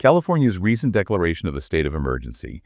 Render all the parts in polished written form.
California's recent declaration of a state of emergency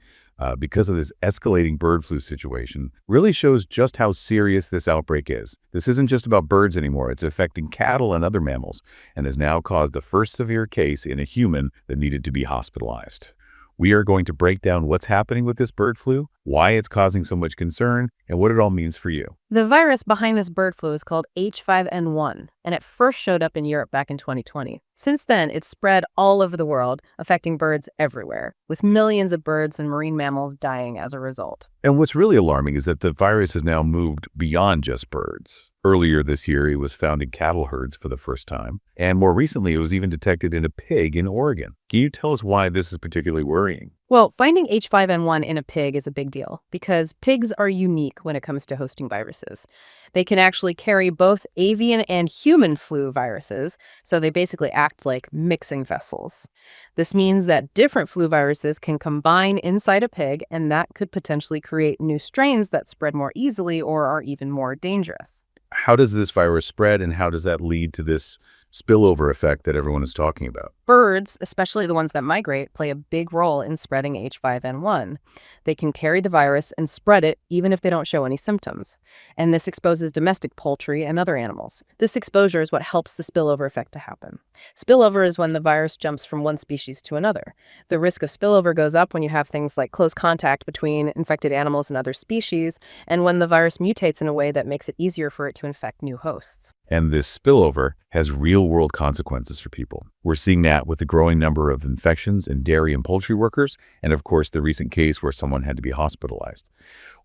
because of this escalating bird flu situation really shows just how serious this outbreak is. This isn't just about birds anymore. It's affecting cattle and other mammals and has now caused the first severe case in a human that needed to be hospitalized. We are going to break down what's happening with this bird flu, why it's causing so much concern, and what it all means for you. The virus behind this bird flu is called H5N1, and it first showed up in Europe back in 2020. Since then, it's spread all over the world, affecting birds everywhere, with millions of birds and marine mammals dying as a result. And what's really alarming is that the virus has now moved beyond just birds. Earlier this year, it was found in cattle herds for the first time, and more recently, it was even detected in a pig in Oregon. Can you tell us why this is particularly worrying? Well, finding H5N1 in a pig is a big deal because pigs are unique when it comes to hosting viruses. They can actually carry both avian and human flu viruses, so they basically act like mixing vessels. This means that different flu viruses can combine inside a pig, and that could potentially create new strains that spread more easily or are even more dangerous. How does this virus spread, and how does that lead to this spillover effect that everyone is talking about? Birds, especially the ones that migrate, play a big role in spreading H5N1. They can carry the virus and spread it even if they don't show any symptoms. And this exposes domestic poultry and other animals. This exposure is what helps the spillover effect to happen. Spillover is when the virus jumps from one species to another. The risk of spillover goes up when you have things like close contact between infected animals and other species, and when the virus mutates in a way that makes it easier for it to infect new hosts. And this spillover has real-world consequences for people. We're seeing that with the growing number of infections in dairy and poultry workers, and of course the recent case where someone had to be hospitalized.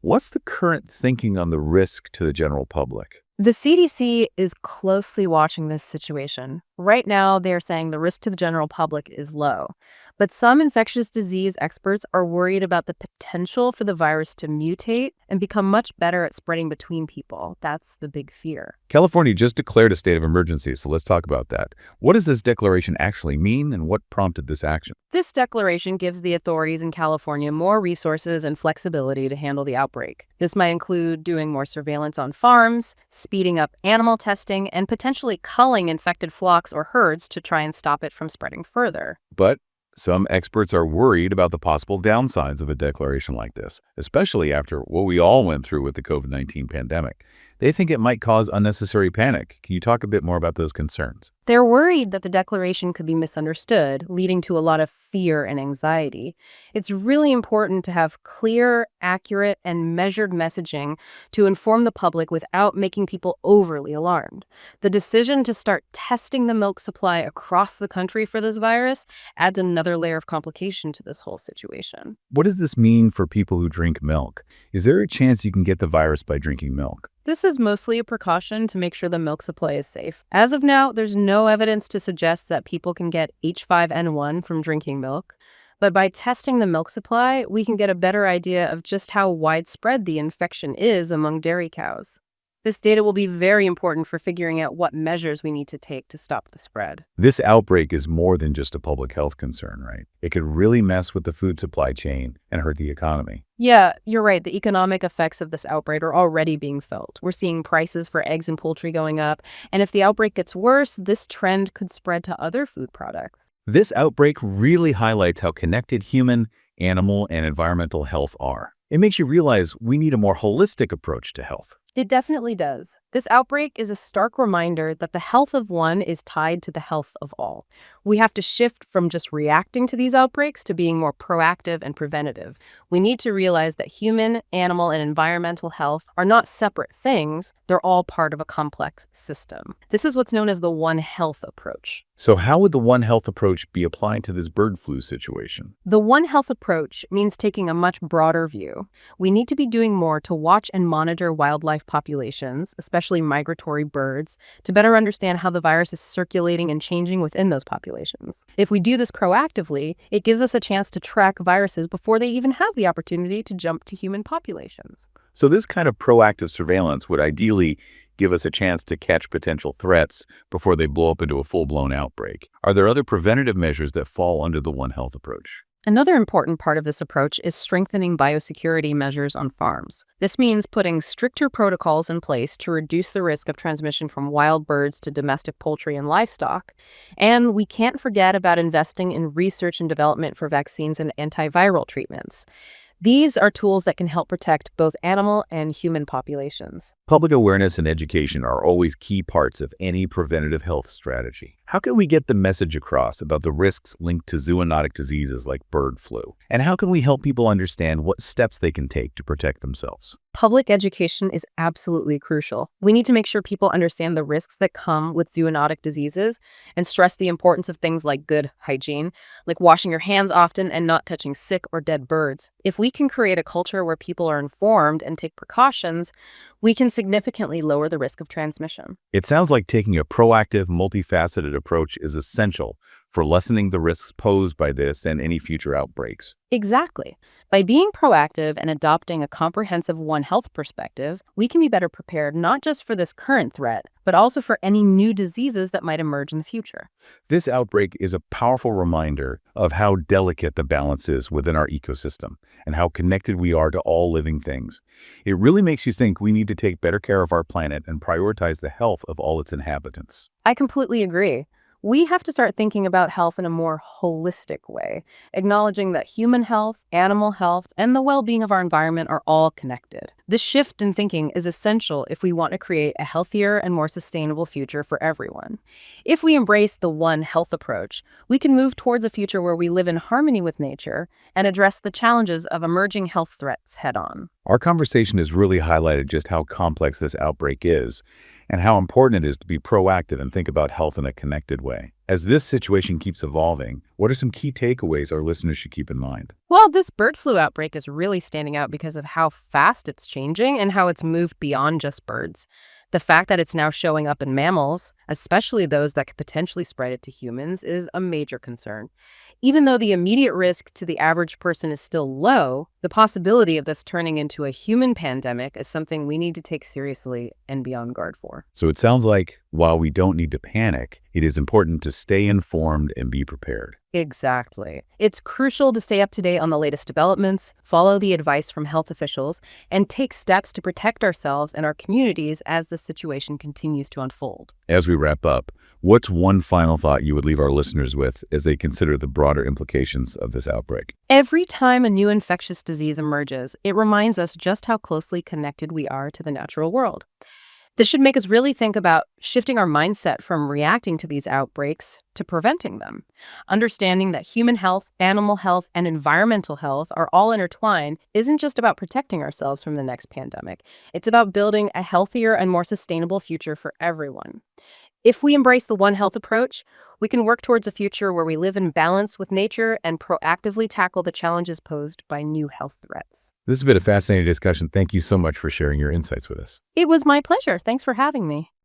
What's the current thinking on the risk to the general public? The CDC is closely watching this situation. Right now, they're saying the risk to the general public is low. But some infectious disease experts are worried about the potential for the virus to mutate and become much better at spreading between people. That's the big fear. California just declared a state of emergency, so let's talk about that. What does this declaration actually mean, and what prompted this action? This declaration gives the authorities in California more resources and flexibility to handle the outbreak. This might include doing more surveillance on farms, speeding up animal testing, and potentially culling infected flocks or herds to try and stop it from spreading further. But some experts are worried about the possible downsides of a declaration like this, especially after what we all went through with the COVID-19 pandemic. They think it might cause unnecessary panic. Can you talk a bit more about those concerns? They're worried that the declaration could be misunderstood, leading to a lot of fear and anxiety. It's really important to have clear, accurate, and measured messaging to inform the public without making people overly alarmed. The decision to start testing the milk supply across the country for this virus adds another layer of complication to this whole situation. What does this mean for people who drink milk? Is there a chance you can get the virus by drinking milk? This is mostly a precaution to make sure the milk supply is safe. As of now, there's no evidence to suggest that people can get H5N1 from drinking milk. But by testing the milk supply, we can get a better idea of just how widespread the infection is among dairy cows. This data will be very important for figuring out what measures we need to take to stop the spread. This outbreak is more than just a public health concern, right? It could really mess with the food supply chain and hurt the economy. Yeah, you're right. The economic effects of this outbreak are already being felt. We're seeing prices for eggs and poultry going up. And if the outbreak gets worse, this trend could spread to other food products. This outbreak really highlights how connected human, animal, and environmental health are. It makes you realize we need a more holistic approach to health. It definitely does. This outbreak is a stark reminder that the health of one is tied to the health of all. We have to shift from just reacting to these outbreaks to being more proactive and preventative. We need to realize that human, animal, and environmental health are not separate things. They're all part of a complex system. This is what's known as the One Health approach. So how would the One Health approach be applied to this bird flu situation? The One Health approach means taking a much broader view. We need to be doing more to watch and monitor wildlife populations, especially migratory birds, to better understand how the virus is circulating and changing within those populations. If we do this proactively, it gives us a chance to track viruses before they even have the opportunity to jump to human populations. So this kind of proactive surveillance would ideally give us a chance to catch potential threats before they blow up into a full-blown outbreak. Are there other preventative measures that fall under the One Health approach? Another important part of this approach is strengthening biosecurity measures on farms. This means putting stricter protocols in place to reduce the risk of transmission from wild birds to domestic poultry and livestock. And we can't forget about investing in research and development for vaccines and antiviral treatments. These are tools that can help protect both animal and human populations. Public awareness and education are always key parts of any preventative health strategy. How can we get the message across about the risks linked to zoonotic diseases like bird flu? And how can we help people understand what steps they can take to protect themselves? Public education is absolutely crucial. We need to make sure people understand the risks that come with zoonotic diseases and stress the importance of things like good hygiene, like washing your hands often and not touching sick or dead birds. If we can create a culture where people are informed and take precautions, we can significantly lower the risk of transmission. It sounds like taking a proactive, multifaceted approach is essential for lessening the risks posed by this and any future outbreaks. Exactly. By being proactive and adopting a comprehensive One Health perspective, we can be better prepared not just for this current threat, but also for any new diseases that might emerge in the future. This outbreak is a powerful reminder of how delicate the balance is within our ecosystem and how connected we are to all living things. It really makes you think we need to take better care of our planet and prioritize the health of all its inhabitants. I completely agree. We have to start thinking about health in a more holistic way, acknowledging that human health, animal health, and the well-being of our environment are all connected. This shift in thinking is essential if we want to create a healthier and more sustainable future for everyone. If we embrace the One Health approach, we can move towards a future where we live in harmony with nature and address the challenges of emerging health threats head-on. Our conversation has really highlighted just how complex this outbreak is and how important it is to be proactive and think about health in a connected way. As this situation keeps evolving, what are some key takeaways our listeners should keep in mind? Well, this bird flu outbreak is really standing out because of how fast it's changing and how it's moved beyond just birds. The fact that it's now showing up in mammals, especially those that could potentially spread it to humans, is a major concern. Even though the immediate risk to the average person is still low, the possibility of this turning into a human pandemic is something we need to take seriously and be on guard for. So it sounds like while we don't need to panic, it is important to stay informed and be prepared. Exactly. It's crucial to stay up to date on the latest developments, follow the advice from health officials, and take steps to protect ourselves and our communities as the situation continues to unfold. As we wrap up, what's one final thought you would leave our listeners with as they consider the broader implications of this outbreak? Every time a new infectious disease emerges, it reminds us just how closely connected we are to the natural world. This should make us really think about shifting our mindset from reacting to these outbreaks to preventing them. Understanding that human health, animal health, and environmental health are all intertwined isn't just about protecting ourselves from the next pandemic. It's about building a healthier and more sustainable future for everyone. If we embrace the One Health approach, we can work towards a future where we live in balance with nature and proactively tackle the challenges posed by new health threats. This has been a fascinating discussion. Thank you so much for sharing your insights with us. It was my pleasure. Thanks for having me.